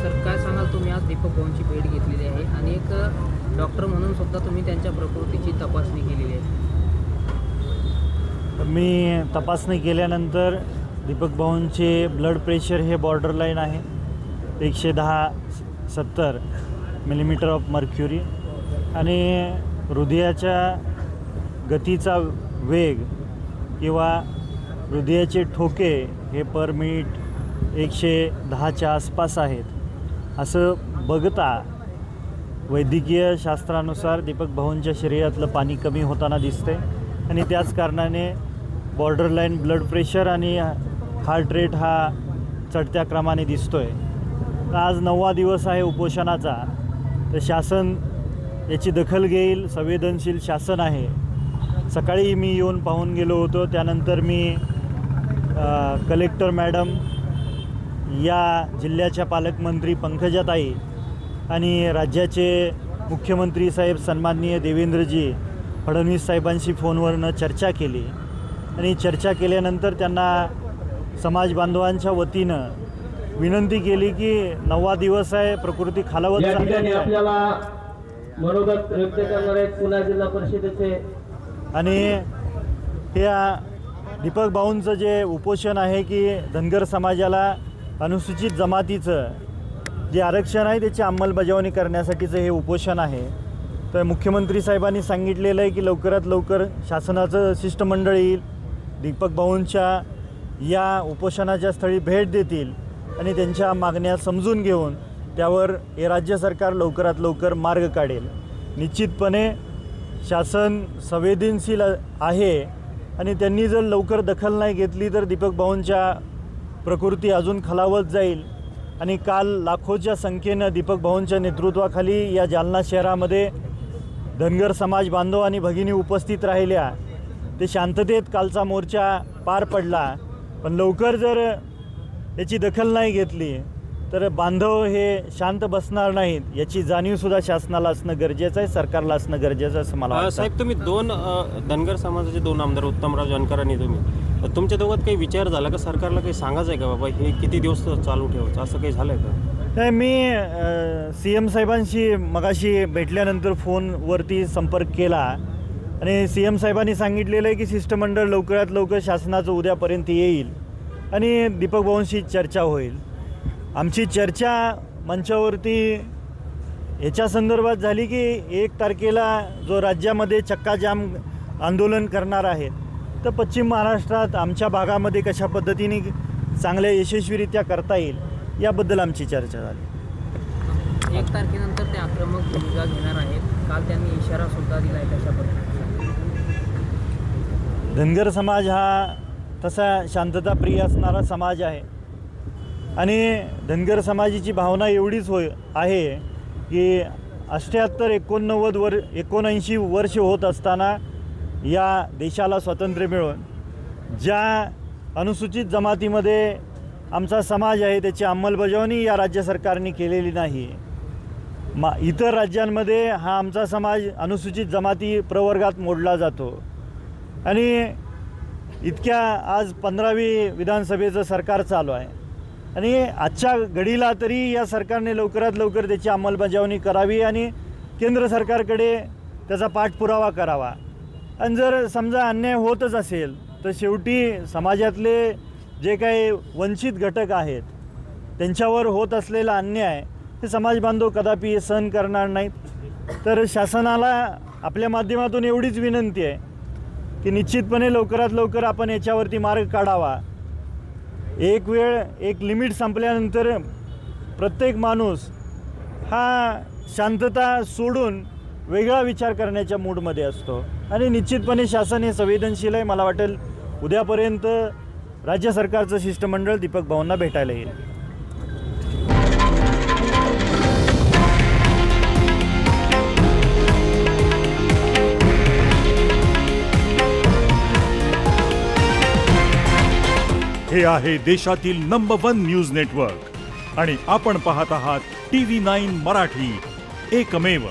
Sir काय सांगाल तुम्ही आज दीपक भाऊंची भेट घेतलेली आहे आणि एक डॉक्टर म्हणून सुद्धा तुम्ही त्यांच्या प्रकृतीची तपासणी केलेली आहे. मी तपासणी केल्यानंतर दीपक भाऊंचे ब्लड प्रेशर हे बॉर्डरलाईन आहे 110/70 मिलीमीटर ऑफ मर्क्युरी आणि हृदयाच्या गतीचा वेग किंवा हृदयाचे ठोके हे पर मिनिट 110च्या आसपास आहेत. असं बघता वैद्यकीय शास्त्रानुसार दीपक भाऊंच्या शरीरातलं पाणी कमी होताना दिसते आणि त्याच कारणाने बॉर्डरलाईन ब्लड प्रेशर आणि हार्ट रेट हा चढत्या क्रमाने दिसतो आहे. आज 9वा दिवस आहे उपोषणाचा, तर शासन याची दखल घेईल. संवेदनशील शासन आहे. सकाळी मी येऊन पाहून गेलो होतो. त्यानंतर मी कलेक्टर मॅडम, या जिल्ह्याच्या पालकमंत्री पंकजाताई आणि राज्याचे मुख्यमंत्री साहेब सन्माननीय देवेंद्रजी फडणवीस साहेबांशी फोनवरनं चर्चा केली आणि चर्चा केल्यानंतर त्यांना समाज बांधवांच्या वतीनं विनंती केली की 9वा दिवस आहे, प्रकृती खालावत चालली आहे. आपल्याला मनोगत व्यक्त करणारे पुणे जिल्हा परिषदेचे आणि त्या दीपक भाऊंचं जे उपोषण आहे की धनगर समाजाला अनुसूचित जमातीचं जे आरक्षण आहे त्याची अंमलबजावणी करण्यासाठीचं हे उपोषण आहे. तर मुख्यमंत्री साहेबांनी सांगितलेलं आहे की लवकरात लवकर शासनाचं शिष्टमंडळ येईल, दीपक भाऊंच्या या उपोषणाच्या स्थळी भेट देतील आणि त्यांच्या मागण्या समजून घेऊन त्यावर हे राज्य सरकार लवकरात लवकर मार्ग काढेल. निश्चितपणे शासन संवेदनशील आहे आणि त्यांनी जर लवकर दखल नाही घेतली तर दीपक भाऊंच्या प्रकृती अजून खालावत जाईल. आणि काल लाखोच्या संख्येनं दीपक भाऊंच्या नेतृत्वाखाली या जालना शहरामध्ये धनगर समाज बांधव आणि भगिनी उपस्थित राहिल्या. ते शांततेत कालचा मोर्चा पार पडला. पण लवकर जर याची दखल नाही घेतली तर बांधव हे शांत बसणार नाहीत. याची जाणीवसुद्धा शासनाला असणं गरजेचं आहे, सरकारला असणं गरजेचं आहे असं मला वाटतं. साहेब, तुम्ही दोन धनगर समाजाचे 2 आमदार उत्तमराव जानकर आणि तुमच्या दोघात काही विचार झाला का? सरकारला काही सांगायचं आहे का बाबा हे किती दिवस चालू ठेवायचं, असं काही झालं आहे का? नाही, मी CM साहेबांशी मगाशी भेटल्यानंतर फोनवरती संपर्क केला आणि CM साहेबांनी सांगितलेलं आहे की शिष्टमंडळ लवकरात लवकर शासनाचं उद्यापर्यंत येईल आणि दीपक भाऊंशी चर्चा होईल. आमची चर्चा मंचावरती याच्या संदर्भात झाली की 1 तारखेला जो राज्यामध्ये चक्काजाम आंदोलन करणार आहेत तर पश्चिम महाराष्ट्रात आमच्या भागामध्ये कशा पद्धतीने चांगल्या यशस्वीरित्या करता येईल याबद्दल आमची चर्चा झाली. 1 तारखेनंतर ते आक्रमक भूमिका घेणार आहेत. काल त्यांनी इशारा सुद्धा दिला आहे. कशा पद्धतीने धनगर समाज हा तसा शांतताप्रिय असणारा समाज आहे आणि धनगर समाजाची भावना एवढीच आहे की 78-79 वर्ष होत असताना या देशाला स्वातंत्र्य मिळून ज्या अनुसूचित जमातीमध्ये आमचा समाज आहे त्याची अंमलबजावणी या राज्य सरकारने केलेली नाही. इतर राज्यांमध्ये हा आमचा समाज अनुसूचित जमाती प्रवर्गात मोडला जातो आणि इतक्या आज 15वी विधानसभेचं सरकार चालू आहे आणि आजच्या घडीला तरी या सरकारने लवकरात लवकर त्याची अंमलबजावणी करावी आणि केंद्र सरकारकडे त्याचा पाठपुरावा करावा. आणि जर समजा अन्याय होतच असेल तर शेवटी समाजातले जे काही वंचित घटक आहेत त्यांच्यावर होत असलेला अन्याय हे समाज बांधव कदापि सहन करणार नाहीत. तर शासनाला आपल्या माध्यमातून एवढीच विनंती आहे की निश्चितपणे लवकरात लवकर आपण याच्यावरती मार्ग काढावा. एक लिमिट संपल्यानंतर प्रत्येक माणूस हा शांतता सोडून वेगळा विचार करण्याच्या मूडमध्ये असतो आणि निश्चितपणे शासन हे संवेदनशील आहे. मला वाटेल उद्यापर्यंत राज्य सरकारचं शिष्टमंडळ दीपक भाऊंना भेटायला येईल. हे आहे देशातील नंबर 1 न्यूज नेटवर्क आणि आपण पाहत आहात TV9 मराठी, एकमेव.